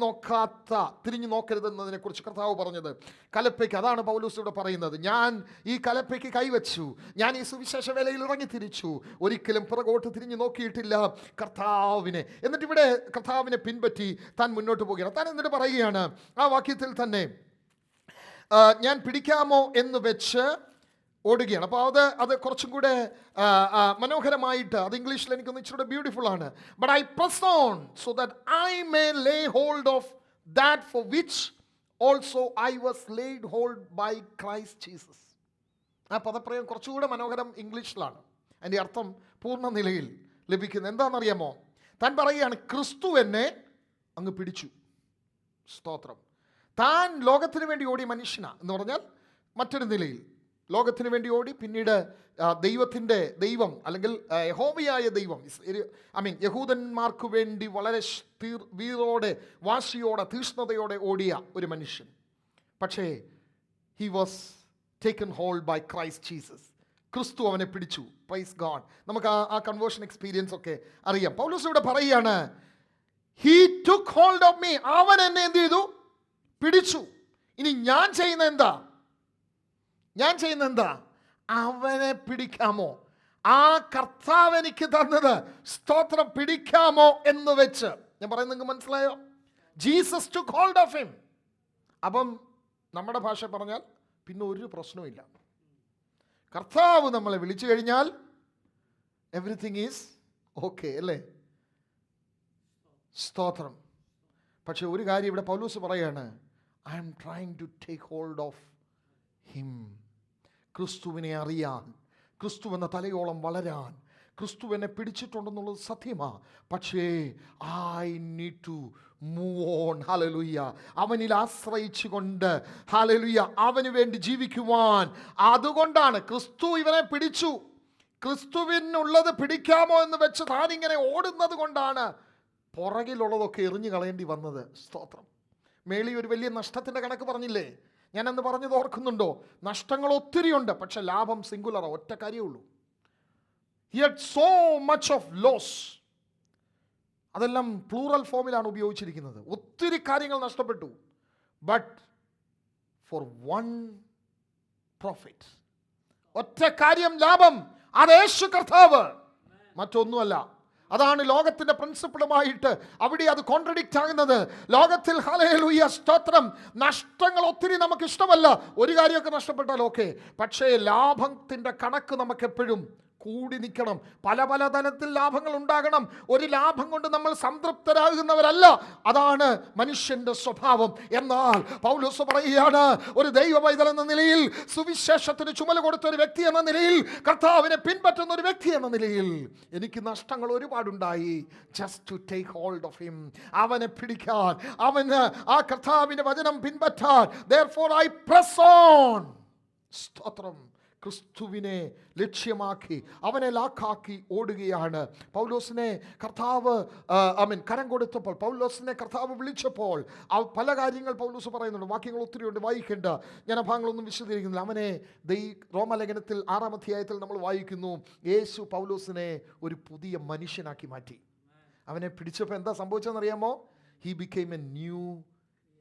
നോക്കരുതെന്നതിനെ കുറിച്ച് കർത്താവ് പറഞ്ഞത്. കലപ്പയ്ക്ക്, അതാണ് പൗലോസ് ഇവിടെ പറയുന്നത്. ഞാൻ ഈ കലപ്പയ്ക്ക് കൈവച്ചു, ഞാൻ ഈ സുവിശേഷ വേലയിൽ ഇറങ്ങി തിരിച്ചു, ഒരിക്കലും പുറകോട്ട് തിരിഞ്ഞു നോക്കിയിട്ടില്ല കർത്താവിനെ. എന്നിട്ട് ഇവിടെ കർത്താവിനെ പിൻപറ്റി താൻ മുന്നോട്ട് പോവുകയാണ്. താൻ എന്നിട്ട് പറയുകയാണ് ആ വാക്യത്തിൽ തന്നെ, ഞാൻ പിടിക്കാമോ എന്ന് വെച്ച് ഓടുകയാണ്. അപ്പോൾ അത് കുറച്ചും കൂടെ മനോഹരമായിട്ട്, അത് ഇംഗ്ലീഷിൽ എനിക്കൊന്ന് ഇച്ചിരി ബ്യൂട്ടിഫുൾ ആണ്. But I press on so that I may lay hold of that for which also I was laid hold by Christ Jesus. ആ പദപ്രയോഗം കുറച്ചുകൂടെ മനോഹരം ഇംഗ്ലീഷിലാണ്. അതിൻ്റെ അർത്ഥം പൂർണ്ണ നിലയിൽ ലഭിക്കുന്നത് എന്താണെന്നറിയാമോ? താൻ പറയുകയാണ്, ക്രിസ്തു എന്നെ അങ്ങ് പിടിച്ചു. സ്തോത്രം. താൻ ലോകത്തിന് വേണ്ടി ഓടിയ മനുഷ്യനാണ് എന്ന് പറഞ്ഞാൽ മറ്റൊരു നിലയിൽ ലോകത്തിന് വേണ്ടി ഓടി, പിന്നീട് ദൈവം അല്ലെങ്കിൽ യഹോവയായ ദൈവം, യഹൂദന്മാർക്ക് വേണ്ടി വളരെ വീറോടെ, വാശിയോടെ, തീഷ്ണതയോടെ ഓടിയ ഒരു മനുഷ്യൻ. പക്ഷേ he was taken hold by Christ Jesus. ക്രിസ്തു അവനെ പിടിച്ചു. Praise God. നമുക്ക് ആ കൺവേർഷൻ എക്സ്പീരിയൻസ് ഒക്കെ അറിയാം. പൗലോസ് ഇവിടെ പറയുകയാണ്, he took hold of me. അവൻ എന്നെ എന്ത് ചെയ്തു? പിടിച്ചു. ഇനി ഞാൻ ചെയ്യുന്ന എന്താ? അവനെ പിടിക്കാമോ? ആ കർത്താവ് എനിക്ക് തന്നത്, സ്തോത്രം, പിടിക്കാമോ എന്ന് വെച്ച്. ഞാൻ പറയുന്നത് നിങ്ങൾക്ക് മനസ്സിലായോ? Jesus took hold of him. അപ്പം നമ്മുടെ ഭാഷ പറഞ്ഞാൽ പിന്നെ ഒരു പ്രശ്നവുമില്ല. കർത്താവ് നമ്മളെ വിളിച്ചു കഴിഞ്ഞാൽ എവറിത്തിങ് ഈസ് ഓക്കെ അല്ലേ? സ്തോത്രം. പക്ഷെ ഒരു കാര്യം ഇവിടെ പൗലോസ് പറയാണ്, I am trying to take hold of him. ക്രിസ്തുവിനെ അറിയാൻ, ക്രിസ്തു എന്ന തലയോളം വളരാൻ, ക്രിസ്തുവിനെ പിടിച്ചിട്ടുണ്ടെന്നുള്ളത് സത്യമാണ്. പക്ഷേ I need to move on. ഹല്ലേലൂയ. അവനിൽ ആശ്രയിച്ചുകൊണ്ട്, ഹല്ലേലൂയ, അവന് വേണ്ടി ജീവിക്കുവാൻ. അതുകൊണ്ടാണ് ക്രിസ്തു ഇവനെ പിടിച്ചു. ക്രിസ്തുവിനുള്ളത് പിടിക്കാമോ എന്ന് വെച്ച് താനിങ്ങനെ ഓടുന്നത് കൊണ്ടാണ് പുറകിലുള്ളതൊക്കെ എറിഞ്ഞു കളയേണ്ടി വന്നത്. സ്തോത്രം. മേളി ഒരു വലിയ നഷ്ടത്തിൻ്റെ കണക്ക് പറഞ്ഞില്ലേ? ഞാൻ അന്ന് പറഞ്ഞത് ഓർക്കുന്നുണ്ടോ? നഷ്ടങ്ങൾ ഒത്തിരിയുണ്ട്, പക്ഷെ ലാഭം സിംഗുലറാണ്, ഒറ്റ കാര്യമുള്ളൂ. He had so much of loss. അതെല്ലാം പ്ലൂറൽ ഫോമിലാണ് ഉപയോഗിച്ചിരിക്കുന്നത്. ഒത്തിരി കാര്യങ്ങൾ നഷ്ടപ്പെട്ടു. ബട്ട് ഫോർ വൺ പ്രോഫിറ്റ്, ഒറ്റ കാര്യം ലാഭം, അത് യേശു കർത്താവ്, മറ്റൊന്നുമല്ല. അതാണ് ലോകത്തിൻ്റെ പ്രിൻസിപ്പിളുമായിട്ട് അവിടെ അത് കോൺട്രഡിക്റ്റ് ആകുന്നത്. ലോകത്തിൽ ഹല്ലേലൂയ സ്തോത്രം, നഷ്ടങ്ങൾ ഒത്തിരി നമുക്ക് ഇഷ്ടമല്ല. ഒരു കാര്യമൊക്കെ നഷ്ടപ്പെട്ടാൽ ഓക്കെ, പക്ഷേ ലാഭത്തിൻ്റെ കണക്ക് നമുക്ക് എപ്പോഴും കൂടി നിൽക്കണം. പല തലത്തിൽ ലാഭങ്ങൾ ഉണ്ടാകണം. ഒരു ലാഭം കൊണ്ട് നമ്മൾ സംതൃപ്തരാകുന്നവരല്ല. അതാണ് മനുഷ്യന്റെ സ്വഭാവം. എന്നാൽ പൗലോസ് പറയുകയാണ്, ഒരു ദൈവ പൈതൽ എന്ന നിലയിൽ, സുവിശേഷത്തിന് ചുമല് കൊടുത്ത ഒരു വ്യക്തി എന്ന നിലയിൽ, കർത്താവിനെ പിൻപറ്റുന്ന ഒരു വ്യക്തി എന്ന നിലയിൽ എനിക്ക് നഷ്ടങ്ങൾ ഒരുപാടുണ്ടായി. Just to take hold of him, അവനെ പിടിക്കാൻ, അവന് ആ കർത്താവിന്റെ വചനം പിൻപറ്റാൻ. Therefore I press on. സ്തോത്രം. ക്രിസ്തുവിനെ ലക്ഷ്യമാക്കി അവനെ ലാക്കാക്കി ഓടുകയാണ്. പൗലോസിനെ കർത്താവ് കരം കൊടുത്തപ്പോൾ, പൗലോസിനെ കർത്താവ് വിളിച്ചപ്പോൾ പല കാര്യങ്ങൾ പൗലോസ് പറയുന്നുണ്ട്. വാക്യങ്ങൾ ഒത്തിരിയുണ്ട്, വായിക്കേണ്ട, ഞാൻ ആ ഭാഗങ്ങളൊന്നും വിശദീകരിക്കുന്നില്ല. അവനെ റോമലേഖനത്തിൽ 6-ാം അധ്യായത്തിൽ നമ്മൾ വായിക്കുന്നു, യേശു പൗലോസിനെ ഒരു പുതിയ മനുഷ്യനാക്കി മാറ്റി. അവനെ പിടിച്ചപ്പോൾ എന്താ സംഭവിച്ചതെന്നറിയാമോ? He became a new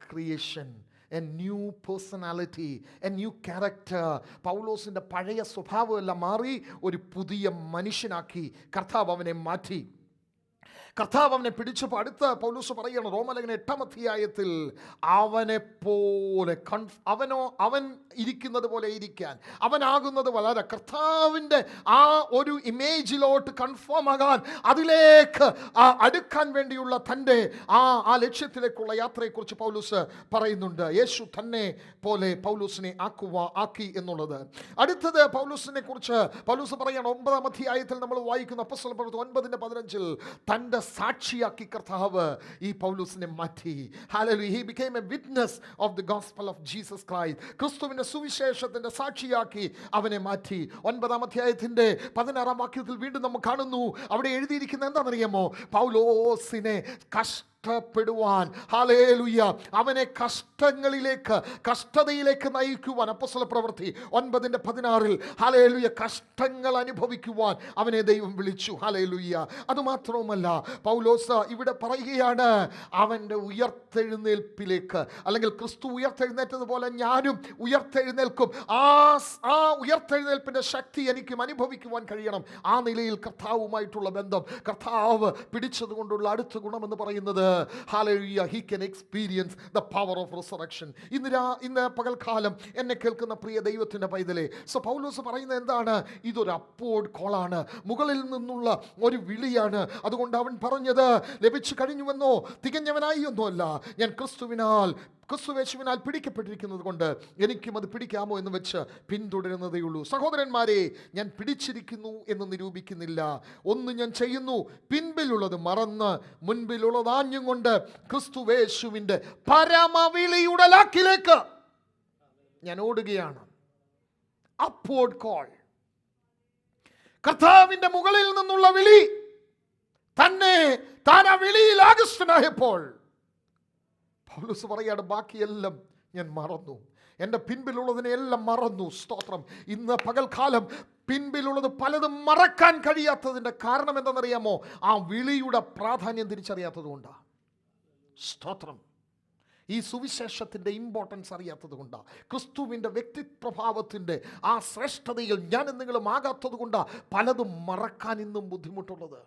creation, a new personality, a new character. പൗലോസിൻ്റെ പഴയ സ്വഭാവമെല്ലാം മാറി ഒരു പുതിയ മനുഷ്യനാക്കി കർത്താവ് അവനെ മാറ്റി. കർത്താവ് അവനെ പിടിച്ചപ്പോൾ അടുത്ത പൗലോസ് പറയുകയാണ് റോമലേഖനം 8-ാം അധ്യായത്തിൽ, അവനെ പോലെ അവൻ ഇരിക്കുന്നത് പോലെ ഇരിക്കാൻ, അവനാകുന്നത് വളരെ കർത്താവിൻ്റെ ആ ഒരു ഇമേജിലോട്ട് കൺഫേം ആകാൻ, അതിലേക്ക് അടുക്കാൻ വേണ്ടിയുള്ള തൻ്റെ ആ ലക്ഷ്യത്തിലേക്കുള്ള യാത്രയെക്കുറിച്ച് പൗലോസ് പറയുന്നുണ്ട്. യേശു തന്നെ പോലെ പൗലോസിനെ ആക്കി എന്നുള്ളത്. അടുത്തത് പൗലോസിനെ കുറിച്ച് പൗലോസ് പറയാണ് 9-ാം അധ്യായത്തിൽ നമ്മൾ വായിക്കുന്ന അപ്പോസ്തല പ്രവൃത്തി 9:15 തൻ്റെ സാക്ഷിയാക്കി കർത്താവ് ഈ പൗലോസിനെ മാറ്റി. Hallelujah. He became a witness of the gospel of Jesus Christ. ക്രിസ്തുവിന്റെ സുവിശേഷത്തിന്റെ സാക്ഷിയാക്കി അവനെ മാറ്റി. 9-ാം അധ്യായത്തിന്റെ 16-ാം വാക്യത്തിൽ വീണ്ടും നമ്മൾ കാണുന്നു, അവിടെ എഴുതിയിരിക്കുന്നത് എന്താണെന്നറിയാമോ? പൗലോസിനെ കഷ്ടപ്പെടുവാൻ, ഹല്ലേലൂയ, അവനെ കഷ്ടതയിലേക്ക് നയിക്കുവാൻ, അപ്പോസ്തല പ്രവൃത്തി 9:16 ഹല്ലേലൂയ, കഷ്ടങ്ങൾ അനുഭവിക്കുവാൻ അവനെ ദൈവം വിളിച്ചു. ഹല്ലേലൂയ. അതുമാത്രവുമല്ല, പൗലോസ് ഇവിടെ പറയുകയാണ്, അവൻ്റെ ഉയർത്തെഴുന്നേൽപ്പിലേക്ക്, അല്ലെങ്കിൽ ക്രിസ്തു ഉയർത്തെഴുന്നേറ്റതുപോലെ ഞാനും ഉയർത്തെഴുന്നേൽക്കും. ആ ഉയർത്തെഴുന്നേൽപ്പിൻ്റെ ശക്തി എനിക്കും അനുഭവിക്കുവാൻ കഴിയണം. ആ നിലയിൽ കർത്താവുമായിട്ടുള്ള ബന്ധം, കർത്താവ് പിടിച്ചതുകൊണ്ടുള്ള അടുത്ത ഗുണമെന്ന് പറയുന്നത്, hallelujah, he can experience the power of resurrection. ഇന്ന് പകൽക്കാലം എന്നെ കേൾക്കുന്ന പ്രിയ ദൈവത്തിൻ്റെ പൈതലേ, സോ പൗലോസ് പറയുന്നത് എന്താണ്? ഇതൊരു അപ്വേർഡ് കോളാണ്, മുകളിൽ നിന്നുള്ള ഒരു വിളിയാണ്. അതുകൊണ്ട് അവൻ പറഞ്ഞത്, ലഭിച്ചു കഴിഞ്ഞുവെന്നോ തികഞ്ഞവനായി ഒന്നുമല്ല, ഞാൻ ക്രിസ്തുവേശുവിനാൽ പിടിക്കപ്പെട്ടിരിക്കുന്നത് കൊണ്ട് എനിക്കും അത് പിടിക്കാമോ എന്ന് വെച്ച് പിന്തുടരുന്നതേയുള്ളൂ. സഹോദരന്മാരെ, ഞാൻ പിടിച്ചിരിക്കുന്നു എന്ന് നിരൂപിക്കുന്നില്ല. ഒന്ന് ഞാൻ ചെയ്യുന്നു, പിൻപിലുള്ളത് മറന്ന് മുൻപിലുള്ളത് ആഞ്ഞും കൊണ്ട് ക്രിസ്തുവേശുവിൻ്റെ പരമവിളിയുടെ ലാക്കിലേക്ക് ഞാൻ ഓടുകയാണ്. അപ്വേർഡ് കോൾ, കർത്താവിൻ്റെ മുകളിൽ നിന്നുള്ള വിളി. താൻ ആ വിളിയിൽ ആകൃഷ്ടനായപ്പോൾ പൗലോസ് പറയാണ്, ബാക്കിയെല്ലാം ഞാൻ മറന്നു, എൻ്റെ പിൻപിലുള്ളതിനെല്ലാം മറന്നു. സ്തോത്രം. ഇന്ന് പകൽക്കാലം പിൻപിലുള്ളത് പലതും മറക്കാൻ കഴിയാത്തതിൻ്റെ കാരണം എന്താണെന്നറിയാമോ? ആ വിളിയുടെ പ്രാധാന്യം തിരിച്ചറിയാത്തത് കൊണ്ടാണ്. സ്തോത്രം. ഈ സുവിശേഷത്തിൻ്റെ ഇമ്പോർട്ടൻസ് അറിയാത്തത് കൊണ്ടാണ്, ക്രിസ്തുവിൻ്റെ വ്യക്തിപ്രഭാവത്തിൻ്റെ ആ ശ്രേഷ്ഠതയിൽ ഞാനും നിങ്ങളും ആകാത്തത് കൊണ്ടാണ് പലതും മറക്കാൻ ഇന്നും ബുദ്ധിമുട്ടുള്ളത്.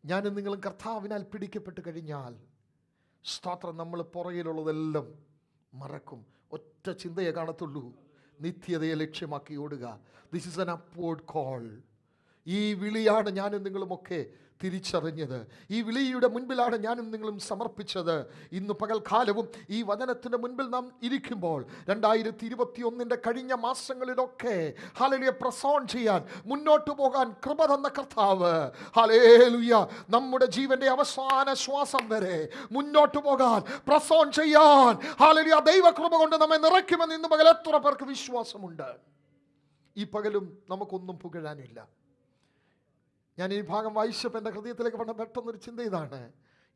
ഞാനും നിങ്ങളും കർത്താവിനാൽ പിടിക്കപ്പെട്ട് കഴിഞ്ഞാൽ, സ്തോത്രം, നമ്മൾ പുറകിലുള്ളതെല്ലാം മറക്കും. ഒറ്റ ചിന്തയെ കാണത്തുള്ളൂ, നിത്യതയെ ലക്ഷ്യമാക്കി ഓടുക. This is an upward call. ഈ വിളിയാണ് ഞാനും നിങ്ങളുമൊക്കെ തിരിച്ചറിഞ്ഞത്. ഈ വിളിയുടെ മുൻപിലാണ് ഞാനും നിങ്ങളും സമർപ്പിച്ചത്. ഇന്ന് പകൽക്കാലവും ഈ വചനത്തിൻ്റെ മുൻപിൽ നാം ഇരിക്കുമ്പോൾ 2021 കഴിഞ്ഞ മാസങ്ങളിലൊക്കെ ഹല്ലേലൂയ പ്രസോൺ ചെയ്യാൻ, മുന്നോട്ട് പോകാൻ കൃപ തന്ന കർത്താവ്, ഹല്ലേലൂയ, നമ്മുടെ ജീവന്റെ അവസാന ശ്വാസം വരെ മുന്നോട്ട് പോകാൻ, പ്രസോൺ ചെയ്യാൻ, ഹല്ലേലൂയ, ദൈവകൃപ കൊണ്ട് നമ്മെ നിറയ്ക്കുമെന്ന് ഇന്ന് പകൽ എത്ര പേർക്ക് വിശ്വാസമുണ്ട്? ഈ പകലും നമുക്കൊന്നും പുകഴാനില്ല. ഞാൻ ഈ ഭാഗം വായിച്ചപ്പോൾ എൻ്റെ ഹൃദയത്തിലേക്ക് വന്ന പെട്ടെന്നൊരു ചിന്ത ഇതാണ്,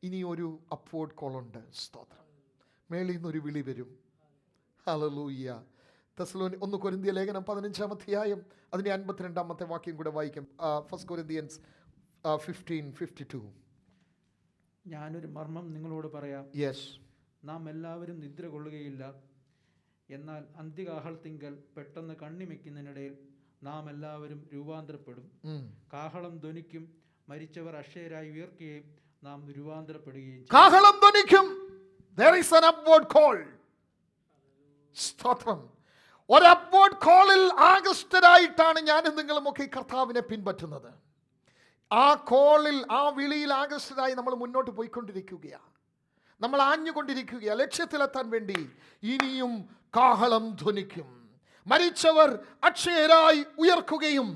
ഇനി ഒരു അപ്വേർഡ് കോളുണ്ട്. സ്തോത്രം. മേളിൽ നിന്നൊരു വിളി വരും. ഹല്ലേലൂയ. 1 കൊരിന്ത്യർ ലേഖനം 15-ാം അധ്യായം അതിൻ്റെ 52-ാമത്തെ വാക്യം കൂടെ വായിക്കാം. 1 Corinthians 15:52. ഞാനൊരു മർമ്മം നിങ്ങളോട് പറയാം. യെസ്. നാം എല്ലാവരും നിദ്ര കൊള്ളുകയില്ല, എന്നാൽ അന്ത്യകാഹളത്തിങ്കൽ പെട്ടെന്ന് കണ്ണിമയ്ക്കുന്നതിനിടയിൽ നാം എല്ലാവരും രൂപാന്തരപ്പെടും. കാഹളം ധ്വനിക്കും, മരിച്ചവർ അക്ഷയരായി ഉയർക്കുകയും നാം രൂപാന്തരപ്പെടുകയും. കാഹളം ധ്വനിക്കും. There is an upward call. സ്തോത്രം. ഒരു അപ്വേർഡ് കോളിൽ ആകൃഷ്ടരായിട്ടാണ് ഞാനും നിങ്ങളുമൊക്കെ ഈ കർത്താവിനെ പിൻപറ്റുന്നത്. ആ കോളിൽ, ആ വിളിയിൽ ആകൃഷ്ടരായി നമ്മൾ മുന്നോട്ട് പോയിക്കൊണ്ടിരിക്കുകയാണ്. നമ്മൾ ആഞ്ഞുകൊണ്ടിരിക്കുകയാണ് ലക്ഷ്യത്തിലെത്താൻ വേണ്ടി. ഇനിയും കാഹളം ധ്വനിക്കും, മരിച്ചവർ അക്ഷയരായി ഉയർക്കുകയും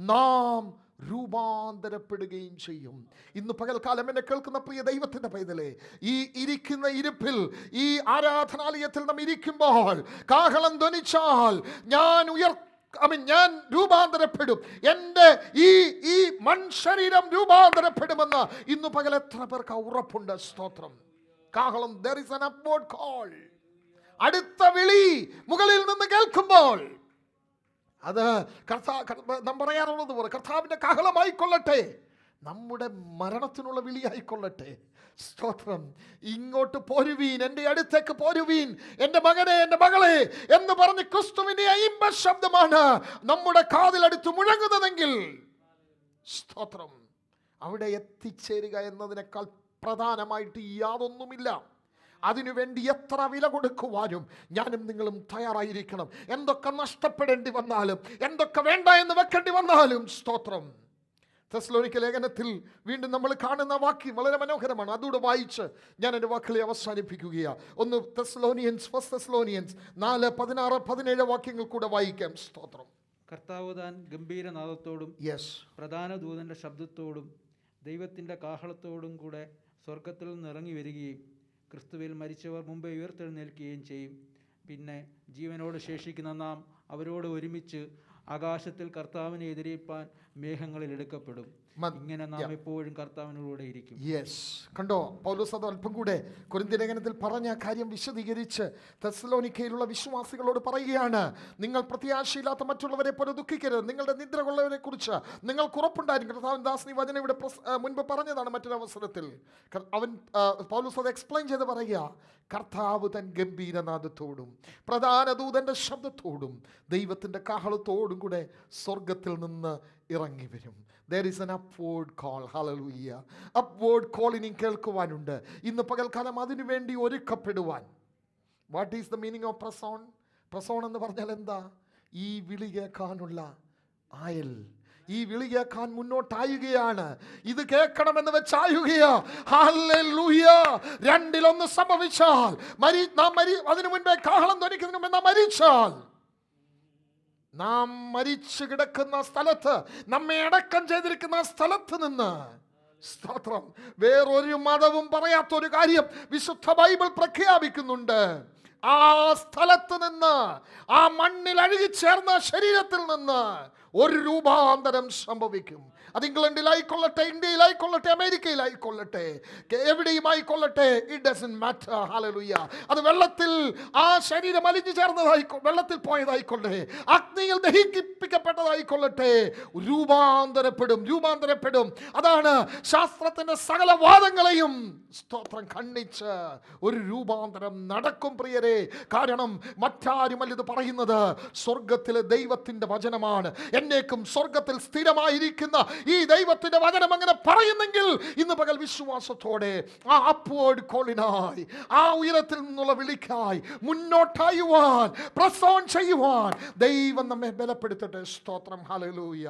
നാം രൂപാന്തരപ്പെടുകയും ചെയ്യും. ഇന്ന് പകൽക്കാലം എന്നെ കേൾക്കുന്ന പ്രിയ ദൈവത്തിൻ്റെ പൈതലേ, ഈ ഇരിക്കുന്ന ഇരിപ്പിൽ, ഈ ആരാധനാലയത്തിൽ നാം ഇരിക്കുമ്പോൾ കാഹളം ധ്വനിച്ചാൽ ഞാൻ ഞാൻ രൂപാന്തരപ്പെടും, എൻ്റെ ഈ മൺശരീരം രൂപാന്തരപ്പെടുമെന്ന് ഇന്ന് പകൽ എത്ര പേർക്ക് ഉറപ്പുണ്ട്? സ്തോത്രം. കാഹളം, there is an upward call. അടുത്ത വിളി മുകളിൽ നിന്ന് കേൾക്കുമ്പോൾ അത് നാം പറയാറുള്ളത് പോലെ കർത്താവിൻ്റെ കാഹളമായിക്കൊള്ളട്ടെ, നമ്മുടെ മരണത്തിനുള്ള വിളിയായിക്കൊള്ളട്ടെ. സ്തോത്രം. ഇങ്ങോട്ട് പോരുവീൻ, എൻ്റെ അടുത്തേക്ക് പോരുവീൻ, എൻ്റെ മകനെ, എൻ്റെ മകളെ എന്ന് പറഞ്ഞ് ക്രിസ്തുവിൻ്റെ ഇമ്പ ശബ്ദമാണ് നമ്മുടെ കാതിലടുത്ത് മുഴങ്ങുന്നതെങ്കിൽ, സ്തോത്രം, അവിടെ എത്തിച്ചേരുക എന്നതിനേക്കാൾ പ്രധാനമായിട്ട് യാതൊന്നുമില്ല. അതിനുവേണ്ടി എത്ര വില കൊടുക്കുവാനും ഞാനും നിങ്ങളും തയ്യാറായിരിക്കണം. എന്തൊക്കെ നഷ്ടപ്പെടേണ്ടി വന്നാലും, എന്തൊക്കെ വേണ്ട എന്ന് വെക്കേണ്ടി വന്നാലും. സ്തോത്രം. തെസ്സലോനിക്ക ലേഖനത്തിൽ വീണ്ടും നമ്മൾ കാണുന്ന വാക്യം വളരെ മനോഹരമാണ്. അതുകൂടെ വായിച്ച് ഞാൻ എൻ്റെ വാക്കുകളെ അവസാനിപ്പിക്കുകയാണ്. ഒന്ന് തെസ്സലോനിയൻസ്, ഫസ്റ്റ് തെസ്സലോനിയൻസ് 4:16-17 വാക്യങ്ങൾ കൂടെ വായിക്കാം. സ്തോത്രം. കർത്താവ് താൻ ഗംഭീരനാദത്തോടും പ്രധാന ദൂതൻ്റെ ശബ്ദത്തോടും ദൈവത്തിൻ്റെ കാഹളത്തോടും കൂടെ സ്വർഗത്തിൽ നിന്ന് ഇറങ്ങി വരികയും ക്രിസ്തുവിൽ മരിച്ചവർ മുമ്പേ ഉയർത്തെഴുന്നേൽക്കുകയും ചെയ്യും. പിന്നെ ജീവനോട് ശേഷിക്കുന്ന നാം അവരോട് ഒരുമിച്ച് ആകാശത്തിൽ കർത്താവിനെ എതിരേൽപ്പാൻ മേഘങ്ങളിൽ എടുക്കപ്പെടും. ഇങ്ങനെ നാം എപ്പോഴും കർത്താവിനോടെ ഇരിക്കും. കണ്ടോ, പൗലോസ് അത് അല്പം കൂടെ കൊരിന്ത്യ ലേഖനത്തിൽ പറഞ്ഞ കാര്യം വിശദീകരിച്ച് തെസ്സലോനിക്കയിലുള്ള വിശ്വാസികളോട് പറയുകയാണ്. നിങ്ങൾ പ്രത്യാശയില്ലാത്ത മറ്റുള്ളവരെ പോലെ ദുഃഖിക്കരുത്. നിങ്ങളുടെ നിദ്ര കൊള്ളവരെ കുറിച്ച് നിങ്ങൾക്ക് ഉറപ്പുണ്ടായിരിക്കും. കർത്താവിൻ ദാസൻ ഈ വചനം ഇവിടെ മുൻപ് പറഞ്ഞതാണ് മറ്റൊരവസരത്തിൽ. അവൻ പൗലോസ് അത് എക്സ്പ്ലെയിൻ ചെയ്ത് പറയുക, കർത്താവ് തൻ ഗംഭീരനാദത്തോടും പ്രധാന ദൂതൻ്റെ ശബ്ദത്തോടും ദൈവത്തിൻ്റെ കാഹളത്തോടും കൂടെ സ്വർഗത്തിൽ നിന്ന് ഇറങ്ങി വരും. There is an upward call. Hallelujah. Upward call ഇനി കേൾക്കുവാനുണ്ട്. ഇന്ന് പകൽക്കാലം അതിനു വേണ്ടി ഒരുക്കപ്പെടുവാൻ. What is the meaning of press on? Press on എന്ന് പറഞ്ഞാൽ എന്താ? ഈ വിളി കേൾക്കാനുള്ള ആയൽ, ഈ വിളി കേൾക്കാൻ മുന്നോട്ടായുകയാണ്. ഇത് കേൾക്കണമെന്ന് വെച്ചായുകയാ. ഹല്ലേലൂയ. രണ്ടിലൊന്ന് സംഭവിച്ചാൽ, അതിനു മുൻപേ കാഹളം ധ്വനിക്കുന്നതിന് മുമ്പ് നാം മരിച്ചാൽ, നാം മരിച്ചു കിടക്കുന്ന സ്ഥലത്ത്, നമ്മെ അടക്കം ചെയ്തിരിക്കുന്ന സ്ഥലത്ത് നിന്ന്, സ്തോത്രം, വേറൊരു മതവും പറയാത്തൊരു കാര്യം വിശുദ്ധ ബൈബിൾ പ്രഖ്യാപിക്കുന്നുണ്ട്. ആ സ്ഥലത്ത് നിന്ന്, ആ മണ്ണിൽ അഴുകിച്ചേർന്ന ശരീരത്തിൽ നിന്ന് ഒരു രൂപാന്തരം സംഭവിക്കും. അത് ഇംഗ്ലണ്ടിലായിക്കൊള്ളട്ടെ, ഇന്ത്യയിലായിക്കൊള്ളട്ടെ, അമേരിക്കയിലായിക്കൊള്ളട്ടെ, എവിടെയുമായിക്കൊള്ളട്ടെ, ഇറ്റ് ഡസന്റ് മാറ്റർ. ഹല്ലേലൂയ. അത് വെള്ളത്തിൽ ആ ശരീരം അലിഞ്ഞു വെള്ളത്തിൽ പോയതായിക്കൊള്ളട്ടെ, അഗ്നിയിൽ ദഹിപ്പിക്കപ്പെട്ടതായിക്കൊള്ളട്ടെ, രൂപാന്തരപ്പെടും. അതാണ് ശാസ്ത്രത്തിന്റെ സകല വാദങ്ങളെയും സ്തോത്രം ഖണ്ഡിച്ച് ഒരു രൂപാന്തരം നടക്കും പ്രിയരെ. കാരണം മറ്റാരുമല്ല ഇത് പറയുന്നത്, സ്വർഗത്തിലെ ദൈവത്തിന്റെ വചനമാണ്. എന്നേക്കും സ്വർഗത്തിൽ സ്ഥിരമായിരിക്കുന്ന ഈ ദൈവത്തിന്റെ വചനം അങ്ങനെ പറയുന്നെങ്കിൽ ഇന്ന് പകൽ വിശ്വാസത്തോടെ ആ അപ്വേർഡ് കോളിനായി, ആ ഉയരത്തിൽ നിന്നുള്ള വിളിക്കായി മുന്നോട്ടായുവാൻ, പ്രസ് ഓൺ ചെയ്യുവാൻ ദൈവം നമ്മെ ബലപ്പെടുത്തട്ടെ. സ്തോത്രം. ഹല്ലേലൂയ.